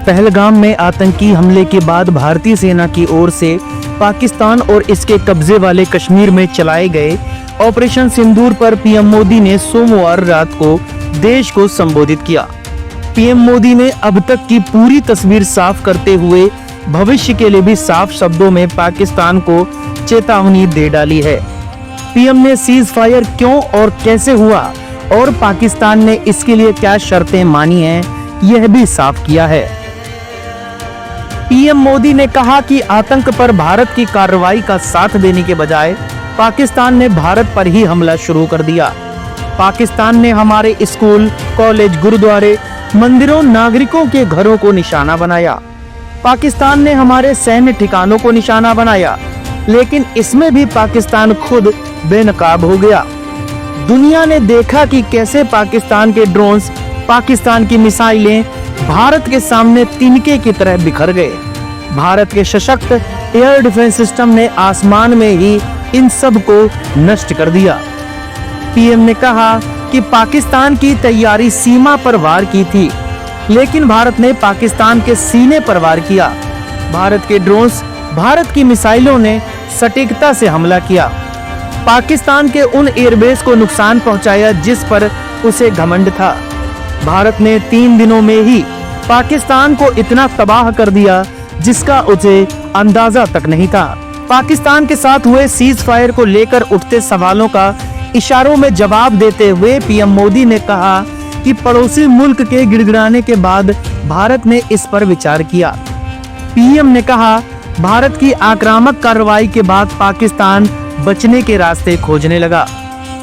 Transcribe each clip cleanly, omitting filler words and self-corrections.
पहलगाम में आतंकी हमले के बाद भारतीय सेना की ओर से पाकिस्तान और इसके कब्जे वाले कश्मीर में चलाए गए ऑपरेशन सिंदूर पर पीएम मोदी ने सोमवार रात को देश को संबोधित किया। पीएम मोदी ने अब तक की पूरी तस्वीर साफ करते हुए भविष्य के लिए भी साफ शब्दों में पाकिस्तान को चेतावनी दे डाली है। पीएम ने सीज फायर क्यों और कैसे हुआ और पाकिस्तान ने इसके लिए क्या शर्तें मानी हैं, यह भी साफ किया है। पीएम मोदी ने कहा कि आतंक पर भारत की कार्रवाई का साथ देने के बजाय पाकिस्तान ने भारत पर ही हमला शुरू कर दिया। पाकिस्तान ने हमारे स्कूल, कॉलेज, गुरुद्वारे, मंदिरों, नागरिकों के घरों को निशाना बनाया। पाकिस्तान ने हमारे सैन्य ठिकानों को निशाना बनाया, लेकिन इसमें भी पाकिस्तान खुद बेनकाब हो गया। दुनिया ने देखा कि कैसे पाकिस्तान के ड्रोन्स, पाकिस्तान की मिसाइलें भारत के सामने तिनके की तरह बिखर गए। भारत के सशक्त एयर डिफेंस सिस्टम ने आसमान में ही इन सब को नष्ट कर दिया। पीएम ने कहा कि पाकिस्तान की तैयारी सीमा पर वार की थी, लेकिन भारत ने पाकिस्तान के सीने पर वार किया। भारत के ड्रोन्स, भारत की मिसाइलों ने सटीकता से हमला किया। पाकिस्तान के उन एयरबेस को नुकसान पहुंचाया जिस पर उसे घमंड था। भारत ने 3 दिनों में ही पाकिस्तान को इतना तबाह कर दिया जिसका उसे अंदाजा तक नहीं था। पाकिस्तान के साथ हुए सीज फायर को लेकर उठते सवालों का इशारों में जवाब देते हुए पीएम मोदी ने कहा कि पड़ोसी मुल्क के गिड़गिड़ाने के बाद भारत ने इस पर विचार किया। पीएम ने कहा, भारत की आक्रामक कार्रवाई के बाद पाकिस्तान बचने के रास्ते खोजने लगा।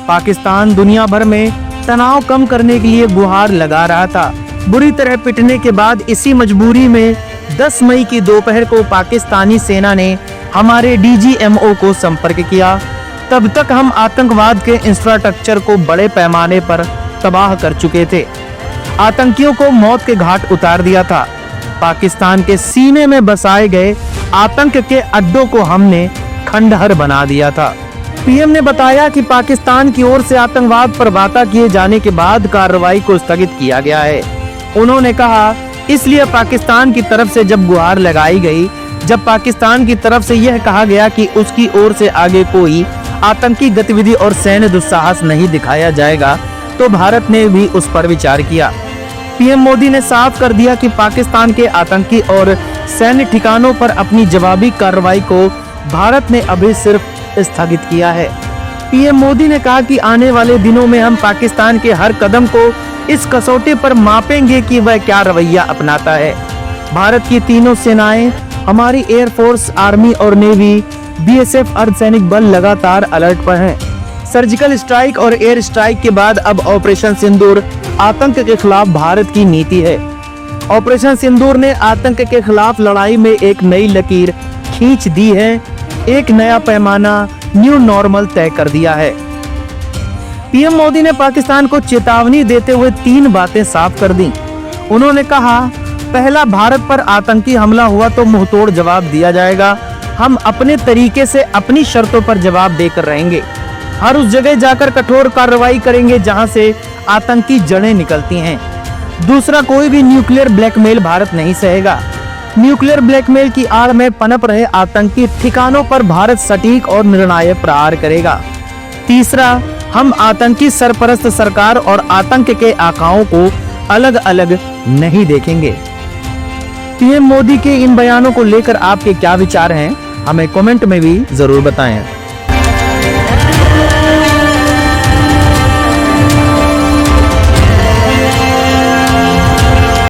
पाकिस्तान दुनिया भर में तनाव कम करने के लिए गुहार लगा रहा था। बुरी तरह पिटने के बाद इसी मजबूरी में 10 मई की दोपहर को पाकिस्तानी सेना ने हमारे डीजीएमओ को संपर्क किया। तब तक हम आतंकवाद के इंफ्रास्ट्रक्चर को बड़े पैमाने पर तबाह कर चुके थे। आतंकियों को मौत के घाट उतार दिया था। पाकिस्तान के सीने में बसाए गए आतंक के अड्डों को हमने खंडहर बना दिया था। पीएम ने बताया कि पाकिस्तान की ओर से आतंकवाद पर वादा किए जाने के बाद कार्रवाई को स्थगित किया गया है। उन्होंने कहा, इसलिए पाकिस्तान की तरफ से जब गुहार लगाई गई, जब पाकिस्तान की तरफ से यह कहा गया कि उसकी ओर से आगे कोई आतंकी गतिविधि और सैन्य दुस्साहस नहीं दिखाया जाएगा, तो भारत ने भी उस पर विचार किया। पीएम मोदी ने साफ कर दिया कि पाकिस्तान के आतंकी और सैन्य ठिकानों पर अपनी जवाबी कार्रवाई को भारत ने अभी सिर्फ स्थगित किया है। पीएम मोदी ने कहा कि आने वाले दिनों में हम पाकिस्तान के हर कदम को इस कसौटी पर मापेंगे कि वह क्या रवैया अपनाता है। भारत की तीनों सेनाएं, हमारी एयरफोर्स, आर्मी और नेवी, बीएसएफ, अर्धसैनिक बल लगातार अलर्ट पर हैं। सर्जिकल स्ट्राइक और एयर स्ट्राइक के बाद अब ऑपरेशन सिंदूर आतंक के खिलाफ भारत की नीति है। ऑपरेशन सिंदूर ने आतंक के खिलाफ लड़ाई में एक नई लकीर खींच दी है, एक नया पैमाना, न्यू नॉर्मल तय कर दिया है। पीएम मोदी ने पाकिस्तान को चेतावनी देते हुए 3 बातें साफ कर दी। उन्होंने कहा, पहला, भारत पर आतंकी हमला हुआ तो मुंहतोड़ जवाब दिया जाएगा। हम अपने तरीके से अपनी शर्तों पर जवाब देकर रहेंगे। हर उस जगह जाकर कठोर कार्रवाई करेंगे जहां से आतंकी जड़ें निकलती हैं। दूसरा, कोई भी न्यूक्लियर ब्लैकमेल भारत नहीं सहेगा। न्यूक्लियर ब्लैकमेल की आड़ में पनप रहे आतंकी ठिकानों पर भारत सटीक और निर्णायक प्रहार करेगा। तीसरा, हम आतंकी सरपरस्त सरकार और आतंक के आकाओं को अलग अलग नहीं देखेंगे। पीएम मोदी के इन बयानों को लेकर आपके क्या विचार हैं, हमें कमेंट में भी जरूर बताएं।